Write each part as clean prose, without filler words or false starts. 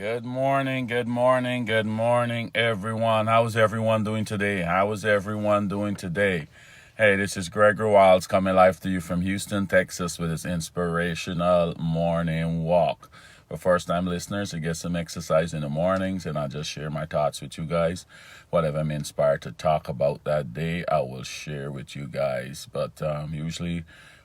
Good morning, good morning, good morning, everyone. How is everyone doing today? How is everyone doing today? Hey, this is Gregory Wilds coming live to you from Houston, Texas with his inspirational morning walk. For first time listeners, I get some exercise in the mornings and I just share my thoughts with you guys. Whatever I'm inspired to talk about that day, I will share with you guys. But usually,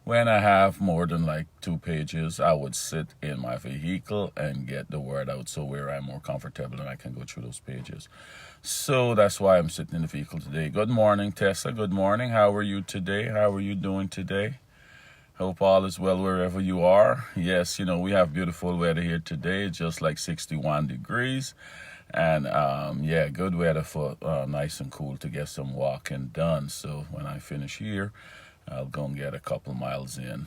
when I have more than like 2 pages, I would sit in my vehicle and get the word out so where I'm more comfortable and I can go through those pages. So that's why I'm sitting in the vehicle today. Good morning, Tessa. Good morning. How are you today? How are you doing today? Hope all is well wherever you are. Yes, we have beautiful weather here today, just like 61 degrees. And yeah, good weather for nice and cool to get some walking done. So when I finish here, I'll go and get a couple miles in.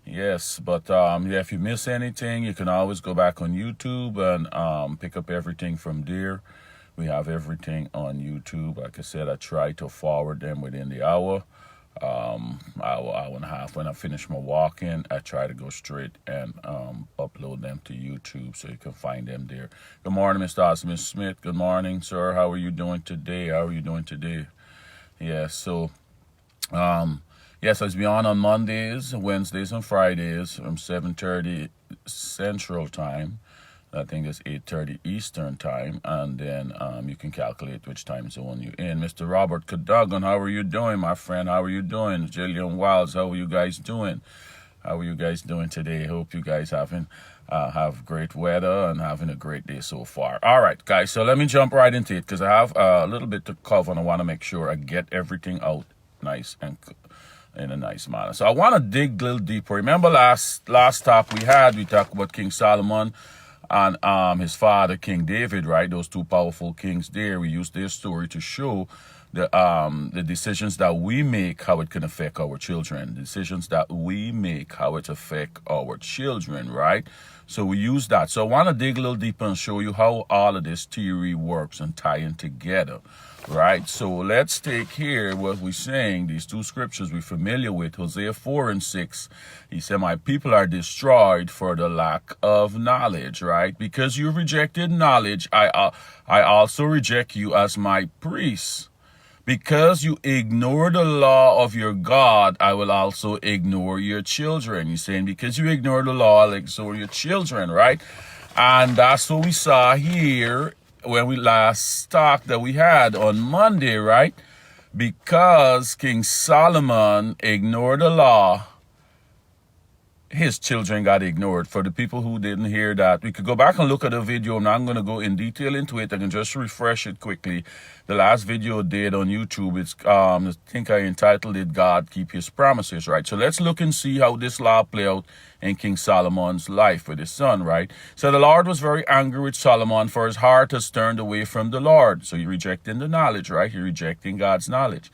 Yes, but yeah, if you miss anything, you can always go back on YouTube and pick up everything from there. We have everything on YouTube. Like I said, I try to forward them within the hour, hour and a half. When I finish my walking, I try to go straight and upload them to YouTube so you can find them there. Good morning, Mr. Osmond Smith. Good morning, sir. How are you doing today? How are you doing today? Yeah, so yes, I'll be on Mondays, Wednesdays, and Fridays from 7:30 Central Time. I think it's 8:30 Eastern Time, and then you can calculate which time zone you're in. Mr. Robert Cadogan, how are you doing, my friend? How are you doing? Jillian Wiles, how are you guys doing? How are you guys doing today? Hope you guys have great weather and having a great day so far. All right, guys, so let me jump right into it because I have a little bit to cover and I want to make sure I get everything out nice and in a nice manner. So I want to dig a little deeper. Remember last talk we talked about King Solomon and his father King David, right? Those two powerful kings there. We used their story to show the decisions that we make, how it can affect our children. Decisions that we make, how it affect our children, right? So we use that. So I want to dig a little deeper and show you how all of this theory works and tying together, right? So let's take here what we're saying, these two scriptures we're familiar with, Hosea 4:6. He said, my people are destroyed for the lack of knowledge, right? Because you rejected knowledge, I also reject you as my priests. Because you ignore the law of your God, I will also ignore your children. He's saying, because you ignore the law, I'll ignore your children, right? And that's what we saw here when we last talked that we had on Monday, right? Because King Solomon ignored the law, his children got ignored. For the people who didn't hear that, we could go back and look at the video. I'm not going to go in detail into it. I can just refresh it quickly. The last video I did on YouTube, it's I think I entitled it, God Keep His Promises, right? So let's look and see how this law played out in King Solomon's life with his son, right? So the Lord was very angry with Solomon, for his heart has turned away from the Lord. So he rejecting the knowledge, right? He rejecting God's knowledge.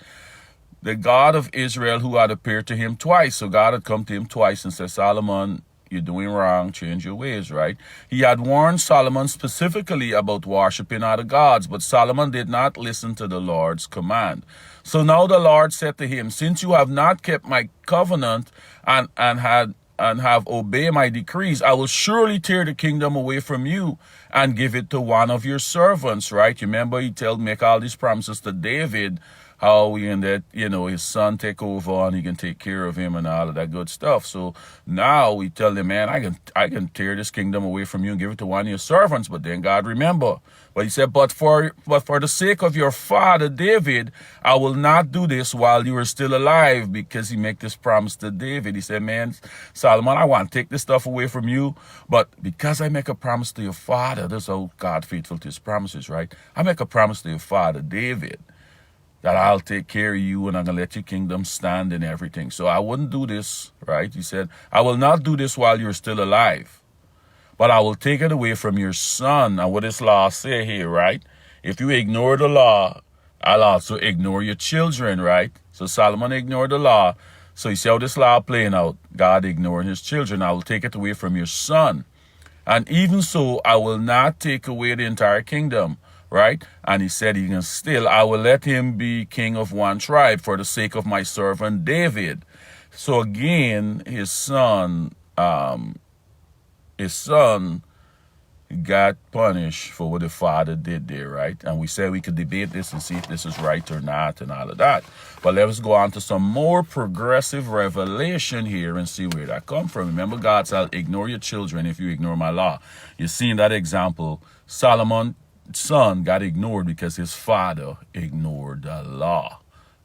The God of Israel who had appeared to him twice. So God had come to him twice and said, Solomon, you're doing wrong, change your ways, right? He had warned Solomon specifically about worshiping other gods, but Solomon did not listen to the Lord's command. So now the Lord said to him, since you have not kept my covenant and have obeyed my decrees, I will surely tear the kingdom away from you and give it to one of your servants, right? You remember he make all these promises to David, how we can let, his son take over and he can take care of him and all of that good stuff. So now we tell him, man, I can tear this kingdom away from you and give it to one of your servants. But then God remember. But he said, but for the sake of your father David, I will not do this while you are still alive, because he make this promise to David. He said, man, Solomon, I want to take this stuff away from you, but because I make a promise to your father, that's how God faithful to his promises, right? I make a promise to your father David that I'll take care of you and I'm going to let your kingdom stand and everything. So I wouldn't do this, right? He said, I will not do this while you're still alive, but I will take it away from your son. And what this law say here, right? If you ignore the law, I'll also ignore your children, right? So Solomon ignored the law. So you see how this law playing out? God ignoring his children. I will take it away from your son. And even so, I will not take away the entire kingdom, right? And he said, he can still, I will let him be king of one tribe for the sake of my servant David. So again, his son got punished for what the father did there, right? And we said we could debate this and see if this is right or not and all of that. But let's go on to some more progressive revelation here and see where that come from. Remember, God said, ignore your children if you ignore my law. You see in that example, Solomon's son got ignored because his father ignored the law.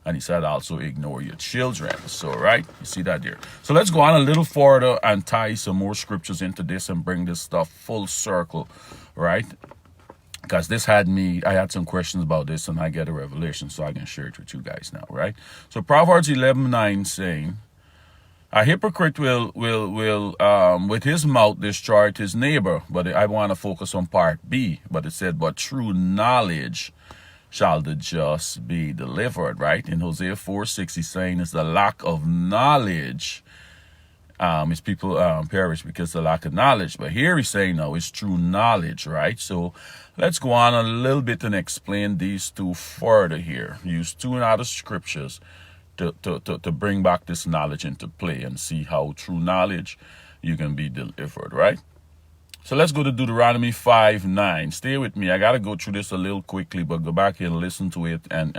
And he said also ignore your children. So, right? You see that there. So let's go on a little further and tie some more scriptures into this and bring this stuff full circle, right? Because this had me, I had some questions about this and I get a revelation so I can share it with you guys now, right? So Proverbs 11:9 saying, a hypocrite will with his mouth destroy his neighbor. But I want to focus on part B. But it said, but true knowledge shall the just be delivered, right? In Hosea 4:6, he's saying it's the lack of knowledge. His people perish because of the lack of knowledge. But here he's saying, no, it's true knowledge, right? So let's go on a little bit and explain these two further here. Use two and other scriptures to bring back this knowledge into play and see how true knowledge you can be delivered, right? So let's go to Deuteronomy 5:9. Stay with me. I got to go through this a little quickly, but go back and listen to it. And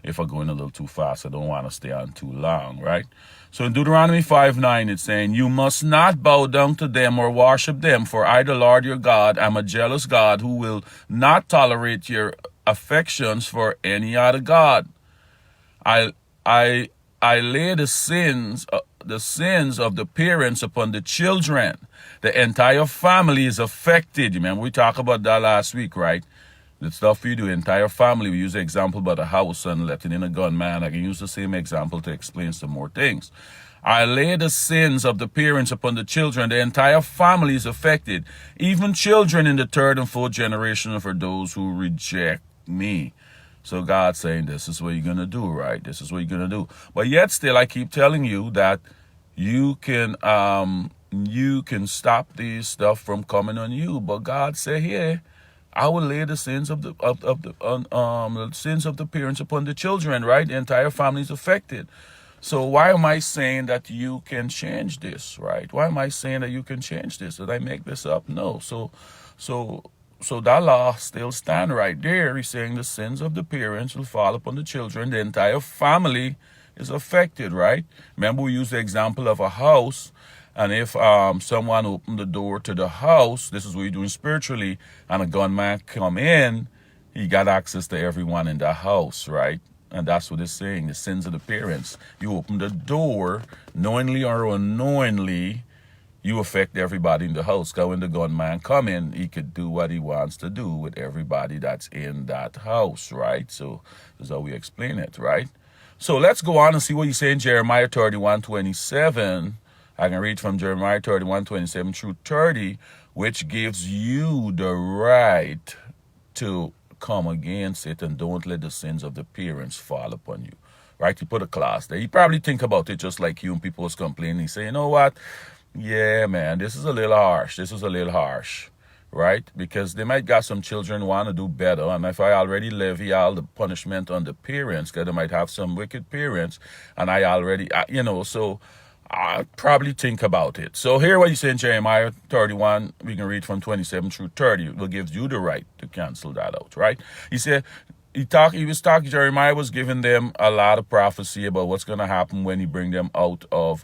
if I'm going a little too fast, I don't want to stay on too long, right? So in Deuteronomy 5:9, it's saying, you must not bow down to them or worship them, for I, the Lord your God, am a jealous God who will not tolerate your affections for any other God. I lay the sins of the parents upon the children. The entire family is affected. Remember, we talked about that last week, right? The stuff we do, entire family. We use the example about a house and letting in a gunman. I can use the same example to explain some more things. I lay the sins of the parents upon the children. The entire family is affected. Even children in the third and fourth generation for those who reject me. So God's saying, this is what you're going to do, right? This is what you're going to do. But yet still, I keep telling you that you can stop these stuff from coming on you. But God said, here, I will lay the sins of the sins of the parents upon the children, right? The entire family is affected. So why am I saying that you can change this, right? Why am I saying that you can change this? Did I make this up? No. So that law still stand right there. He's saying the sins of the parents will fall upon the children. The entire family is affected, right? Remember, we used the example of a house. And if someone opened the door to the house, this is what you're doing spiritually, and a gunman come in, he got access to everyone in the house, right? And that's what it's saying, the sins of the parents. You open the door, knowingly or unknowingly, you affect everybody in the house. Because when the gunman come in, he could do what he wants to do with everybody that's in that house, right? So that's how we explain it, right? So let's go on and see what you say in Jeremiah 31:27. I can read from Jeremiah 31:27 through 30, which gives you the right to come against it and don't let the sins of the parents fall upon you. Right? You put a clause there. You probably think about it just like you, and people was complaining. You say, you know what? Yeah, man, this is a little harsh. This is a little harsh. Right? Because they might got some children want to do better. And if I already levy all the punishment on the parents, because they might have some wicked parents, and I already, so I probably think about it. So here what you say in Jeremiah 31, we can read from 27 through 30. It will give you the right to cancel that out, right? He said, Jeremiah was giving them a lot of prophecy about what's going to happen when he bring them out of,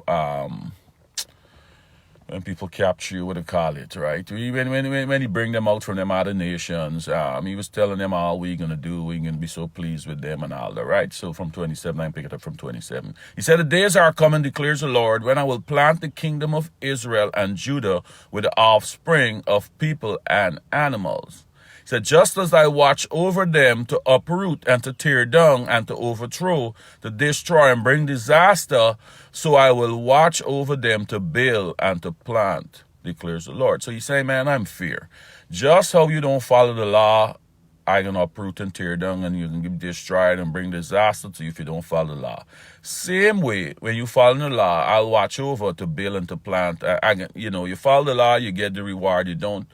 when people capture you, what they call it, right? When he bring them out from them other nations, he was telling them all we're going to do, we're going to be so pleased with them and all that, right? So from 27, I pick it up from 27. He said, the days are coming, declares the Lord, when I will plant the kingdom of Israel and Judah with the offspring of people and animals. He said, just as I watch over them to uproot and to tear down and to overthrow, to destroy and bring disaster, so I will watch over them to build and to plant, declares the Lord. So he's saying, man, I'm fear. Just how you don't follow the law, I'm going to uproot and tear down, and you can be destroyed and bring disaster to you if you don't follow the law. Same way, when you follow the law, I'll watch over to build and to plant. You follow the law, you get the reward. You don't,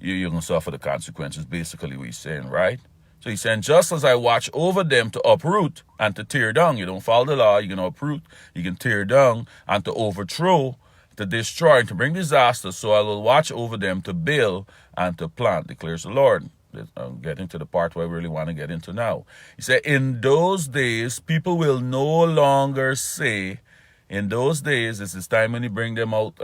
you're going to suffer the consequences, basically what he's saying, right? So he's saying, just as I watch over them to uproot and to tear down, you don't follow the law, you can uproot, you can tear down, and to overthrow, to destroy and to bring disaster, so I will watch over them to build and to plant, declares the Lord. I'm getting to the part where I really want to get into now. He said, in those days, people will no longer say, in those days, this is time when he bring them out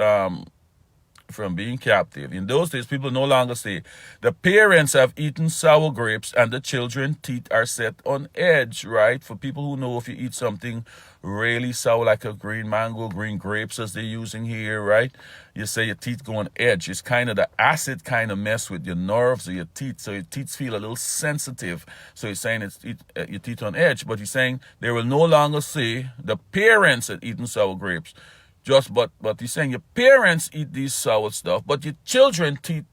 from being captive. In those days, people no longer say, the parents have eaten sour grapes and the children's teeth are set on edge, right? For people who know, if you eat something really sour, like a green mango, green grapes as they're using here, right? You say your teeth go on edge. It's kind of the acid kind of mess with your nerves or your teeth, so your teeth feel a little sensitive. So he's saying it's your teeth on edge, but he's saying they will no longer say the parents had eaten sour grapes. But he's saying your parents eat these sour stuff, but your children teeth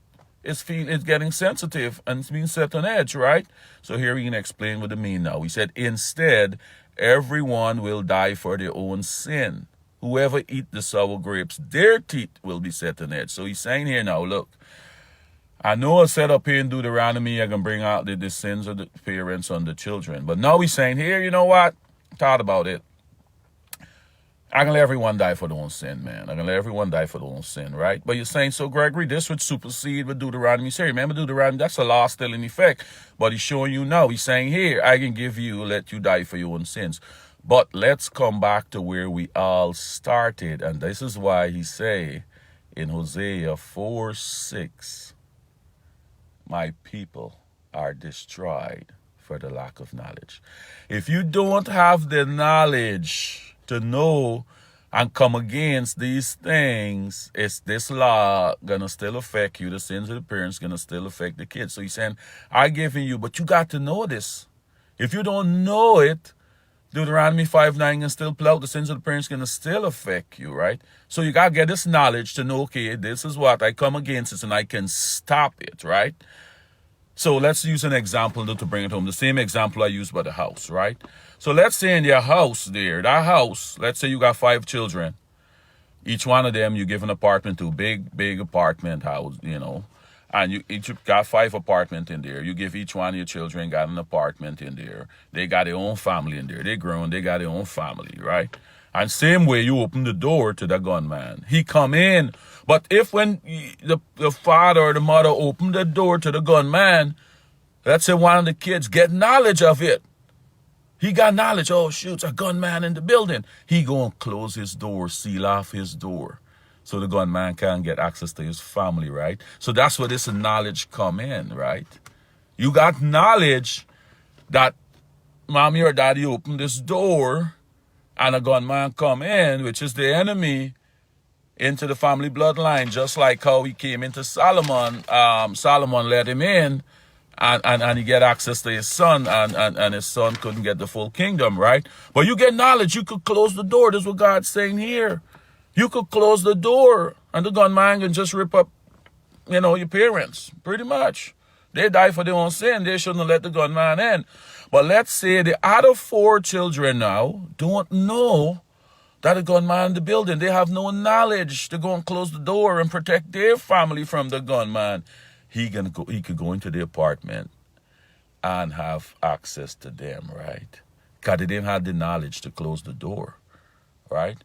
is getting sensitive and it's being set on edge, right? So here he can explain what it means now. He said, instead, everyone will die for their own sin. Whoever eat the sour grapes, their teeth will be set on edge. So he's saying here now, look, I know I said up here in Deuteronomy, I can bring out the sins of the parents on the children. But now he's saying here, you know what? Thought about it. I can let everyone die for their own sin, man. I can let everyone die for their own sin, right? But you're saying, so Gregory, this would supersede with Deuteronomy. Say, remember Deuteronomy, that's a law still in effect. But he's showing you now. He's saying here, I can let you die for your own sins. But let's come back to where we all started. And this is why he say in Hosea 4:6, my people are destroyed for the lack of knowledge. If you don't have the knowledge to know and come against these things, is this law gonna still affect you? The sins of the parents gonna still affect the kids. So he's saying, I giving you, but you got to know this. If you don't know it, Deuteronomy 5:9 can still play out. The sins of the parents gonna still affect you, right? So you gotta get this knowledge to know, okay, this is what I come against this and I can stop it, right? So let's use an example to bring it home. The same example I used by the house, right? So let's say in your house there, that house, let's say you got 5 children. Each one of them you give an apartment to, big apartment house, you know. And you each got 5 apartments in there. You give each one of your children got an apartment in there. They got their own family in there. They grown, they got their own family, right? And same way you open the door to the gunman. He come in. But if when the father or the mother open the door to the gunman, let's say one of the kids get knowledge of it. He got knowledge, oh shoot, a gunman in the building. He gonna close his door, seal off his door, so the gunman can't get access to his family, right? So that's where this knowledge come in, right? You got knowledge that mommy or daddy opened this door and a gunman come in, which is the enemy, into the family bloodline, just like how he came into Solomon. Solomon let him in, and he get access to his son, and his son couldn't get the full kingdom, right? But you get knowledge, you could close the door. This is what God's saying here. You could close the door, and the gunman can just rip up, your parents, pretty much. They die for their own sin. They shouldn't let the gunman in. But let's say the other 4 children now don't know that the gunman in the building. They have no knowledge to go and close the door and protect their family from the gunman. He could go into the apartment and have access to them, right? Because they didn't have the knowledge to close the door, right?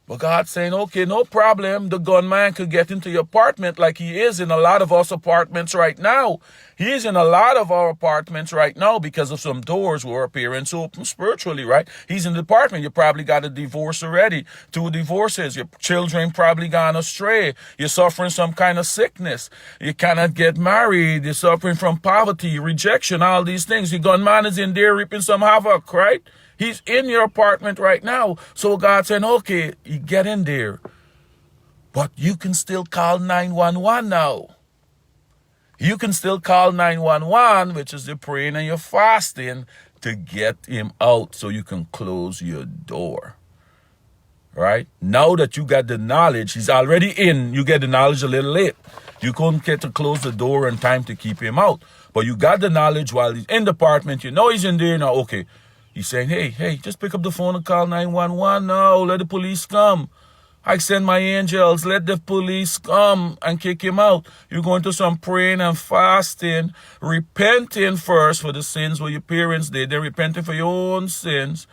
But God's saying, okay, no problem. The gunman could get into your apartment like he is in a lot of us apartments right now. He's in a lot of our apartments right now because of some doors where our parents open spiritually, right? He's in the apartment. You probably got a divorce already, 2 divorces. Your children probably gone astray. You're suffering some kind of sickness. You cannot get married. You're suffering from poverty, rejection, all these things. Your gunman is in there reaping some havoc, right? He's in your apartment right now. So God's saying, okay, you get in there. But you can still call 911 now. You can still call 911, which is the praying and your fasting, to get him out so you can close your door. Right? Now that you got the knowledge, he's already in. You get the knowledge a little late. You couldn't get to close the door in time to keep him out. But you got the knowledge while he's in the apartment. You know he's in there now. Okay. He's saying, hey, just pick up the phone and call 911 now. Let the police come. I send my angels. Let the police come and kick him out. You're going to some praying and fasting, repenting first for the sins what your parents did. They're repenting for your own sins.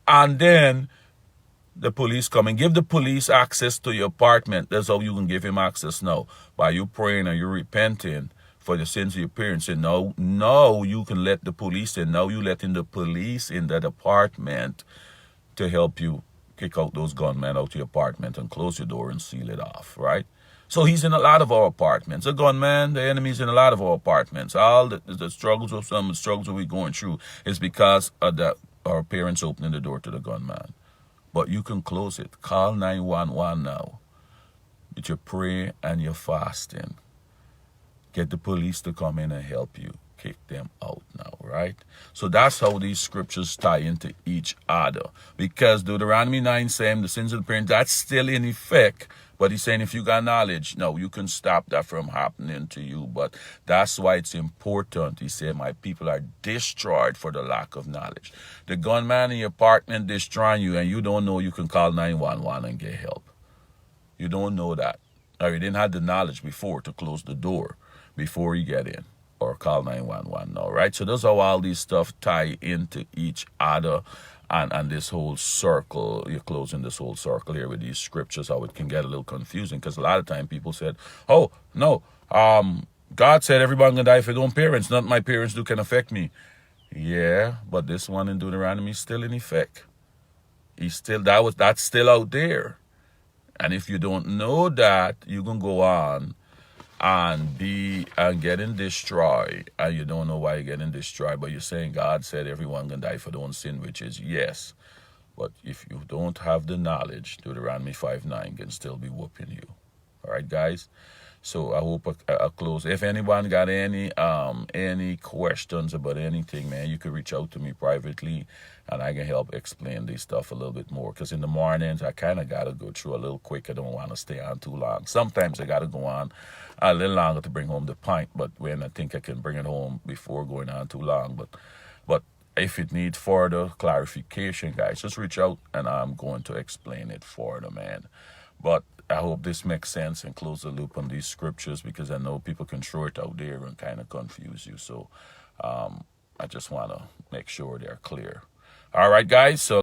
And then the police coming. Give the police access to your apartment. That's how you can give him access now. By you praying and you repenting for the sins of your parents. And no, you can let the police in. Now you letting the police in that apartment to help you kick out those gunmen out your apartment and close your door and seal it off, right? So he's in a lot of our apartments. A gunman, the enemy's in a lot of our apartments. All the struggles of some, the struggles that we're going through is because of our parents opening the door to the gunman. But you can close it. Call 911 now with your prayer and your fasting. Get the police to come in and help you kick them out now, right? So that's how these scriptures tie into each other. Because Deuteronomy 9 saying the sins of the parents, that's still in effect. But he's saying if you got knowledge, no, you can stop that from happening to you. But that's why it's important. He said, my people are destroyed for the lack of knowledge. The gunman in your apartment destroying you and you don't know, you can call 911 and get help. You don't know that. Or you didn't have the knowledge before to close the door before you get in. Or call 911 now, right? So those are all these stuff tie into each other. And this whole circle, you're closing this whole circle here with these scriptures, how it can get a little confusing. Because a lot of time people said, oh, no, God said everybody gonna die for their own parents. Not my parents do can affect me. Yeah, but this one in Deuteronomy is still in effect. That's still out there. And if you don't know that, you can go on and getting destroyed, and you don't know why you're getting destroyed, but you're saying God said everyone can die for their own sin, which is yes. But if you don't have the knowledge, Deuteronomy 5:9 can still be whooping you. All right, guys. So I hope I close. If anyone got any questions about anything, man, you could reach out to me privately, and I can help explain this stuff a little bit more. Because in the mornings, I kind of got to go through a little quick. I don't want to stay on too long. Sometimes I got to go on a little longer to bring home the pint, but when I think I can bring it home before going on too long. But if it needs further clarification, guys, just reach out, and I'm going to explain it further, man. But I hope this makes sense and close the loop on these scriptures, because I know people can throw it out there and kind of confuse you. So I just want to make sure they're clear. All right, guys. So